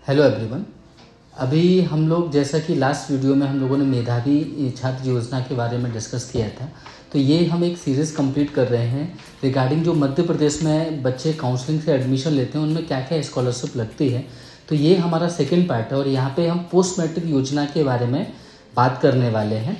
Hello everyone. अभी हम लोग जैसा कि लास्ट वीडियो में हम लोगों ने मेधावी छात्र योजना के बारे में डिस्कस किया था, तो ये हम एक सीरीज़ कंप्लीट कर रहे हैं रिगार्डिंग जो मध्य प्रदेश में बच्चे काउंसलिंग से एडमिशन लेते हैं उनमें क्या क्या स्कॉलरशिप लगती है। तो ये हमारा सेकेंड पार्ट है और यहाँ पे हम पोस्ट मैट्रिक योजना के बारे में बात करने वाले हैं।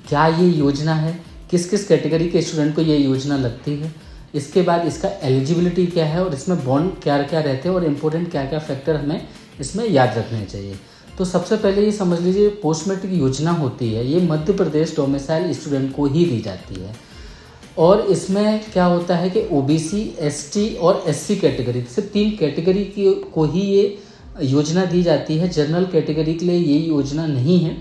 क्या ये योजना है, किस किस कैटेगरी के स्टूडेंट को ये योजना लगती है, इसके बाद इसका एलिजिबिलिटी क्या है और इसमें बॉन्ड क्या क्या रहते हैं और इम्पोर्टेंट क्या क्या फैक्टर हमें इसमें याद रखने चाहिए। तो सबसे पहले ये समझ लीजिए पोस्ट मैट्रिक योजना होती है, ये मध्य प्रदेश डोमिसाइल स्टूडेंट को ही दी जाती है। और इसमें क्या होता है कि ओबीसी, एसटी और एससी कैटेगरी, सिर्फ 3 कैटेगरी की को ही ये योजना दी जाती है। जनरल कैटेगरी के लिए ये योजना नहीं है।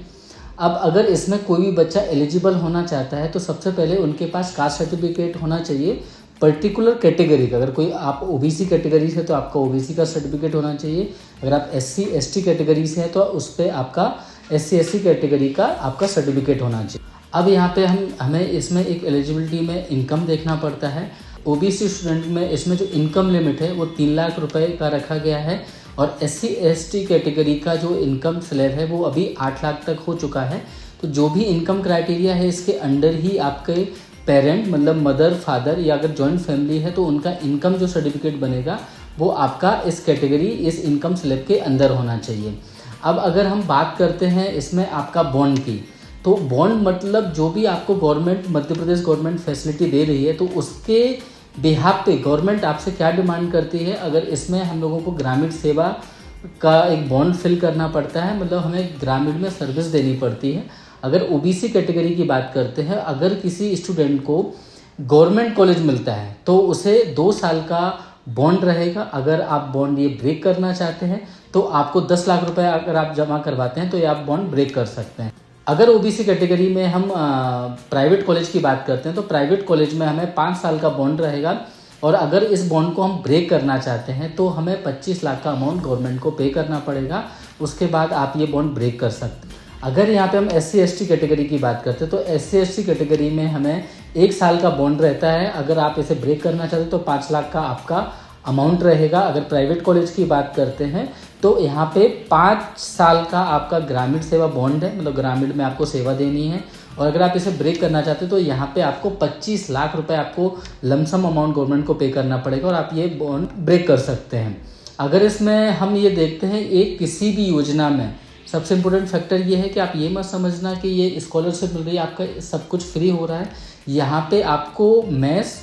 अब अगर इसमें कोई भी बच्चा एलिजिबल होना चाहता है तो सबसे पहले उनके पास कास्ट सर्टिफिकेट होना चाहिए पर्टिकुलर कैटेगरी का। अगर कोई आप ओबीसी कैटेगरी से तो आपका ओबीसी का सर्टिफिकेट होना चाहिए। अगर आप एससी एसटी कैटेगरी से हैं तो उस पर आपका एससी एससी कैटेगरी का आपका सर्टिफिकेट होना चाहिए। अब यहाँ पे हमें इसमें एक एलिजिबिलिटी में इनकम देखना पड़ता है। ओबीसी स्टूडेंट में इसमें जो इनकम लिमिट है वो 3 लाख रुपए का रखा गया है और एससी एसटी कैटेगरी का जो इनकम स्लैब है वो अभी 8 लाख तक हो चुका है। तो जो भी इनकम क्राइटेरिया है इसके अंडर ही आपके पेरेंट मतलब मदर फादर या अगर जॉइंट फैमिली है तो उनका इनकम जो सर्टिफिकेट बनेगा वो आपका इस कैटेगरी इस इनकम स्लैब के अंदर होना चाहिए। अब अगर हम बात करते हैं इसमें आपका बॉन्ड की, तो बॉन्ड मतलब जो भी आपको government Madhya Pradesh government facility दे रही है तो उसके बिहाफ पे गवर्नमेंट आपसे क्या डिमांड करती है। अगर इसमें हम लोगों को ग्रामीण सेवा का एक बॉन्ड फिल करना पड़ता है, मतलब हमें ग्रामीण में सर्विस देनी पड़ती है। अगर ओबीसी कैटेगरी की बात करते हैं, अगर किसी स्टूडेंट को गवर्नमेंट कॉलेज मिलता है तो उसे 2 साल का बॉन्ड रहेगा। अगर आप बॉन्ड ये ब्रेक करना चाहते हैं तो आपको 10 लाख रुपए अगर आप जमा करवाते हैं तो ये आप बॉन्ड ब्रेक कर सकते हैं। अगर ओबीसी कैटेगरी में हम प्राइवेट कॉलेज की बात करते हैं तो प्राइवेट कॉलेज में हमें 5 साल का बॉन्ड रहेगा और अगर इस बॉन्ड को हम ब्रेक करना चाहते हैं तो हमें 25 लाख का अमाउंट गवर्नमेंट को पे करना पड़ेगा। उसके बाद आप ये बॉन्ड ब्रेक कर सकते हैं। अगर यहाँ पे हम एससी एसटी कैटेगरी की बात करते हैं तो एससी एसटी कैटेगरी में हमें 1 साल का बॉन्ड रहता है। अगर आप इसे ब्रेक करना चाहते हैं तो 5 लाख का आपका अमाउंट रहेगा। अगर प्राइवेट कॉलेज की बात करते हैं तो यहाँ पे 5 साल का आपका ग्रामीण सेवा बॉन्ड है, मतलब ग्रामीण में आपको सेवा देनी है। और अगर आप इसे ब्रेक करना चाहते हैं तो यहाँ पे आपको 25 लाख रुपए आपको लमसम अमाउंट गवर्नमेंट को पे करना पड़ेगा और आप ये बॉन्ड ब्रेक कर सकते हैं। अगर इसमें हम ये देखते हैं एक किसी भी योजना में सबसे इम्पोर्टेंट फैक्टर ये है कि आप ये मत समझना कि ये स्कॉलरशिप मिल रही है आपका सब कुछ फ्री हो रहा है। यहाँ पे आपको मेस,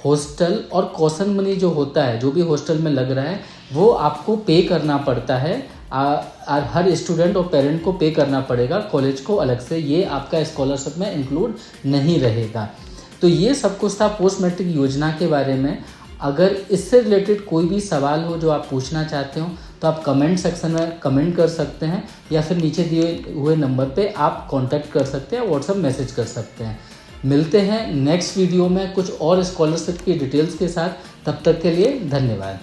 हॉस्टल और कॉशन मनी जो होता है, जो भी हॉस्टल में लग रहा है वो आपको पे करना पड़ता है। हर स्टूडेंट और पेरेंट को पे करना पड़ेगा, कॉलेज को अलग से ये आपका स्कॉलरशिप में इंक्लूड नहीं रहेगा। तो ये सब कुछ था पोस्ट मैट्रिक योजना के बारे में। अगर इससे रिलेटेड कोई भी सवाल हो जो आप पूछना चाहते हो तो आप कमेंट सेक्शन में कमेंट कर सकते हैं या फिर नीचे दिए हुए नंबर पे आप कांटेक्ट कर सकते हैं, व्हाट्सएप मैसेज कर सकते हैं। मिलते हैं नेक्स्ट वीडियो में कुछ और स्कॉलरशिप की डिटेल्स के साथ। तब तक के लिए धन्यवाद।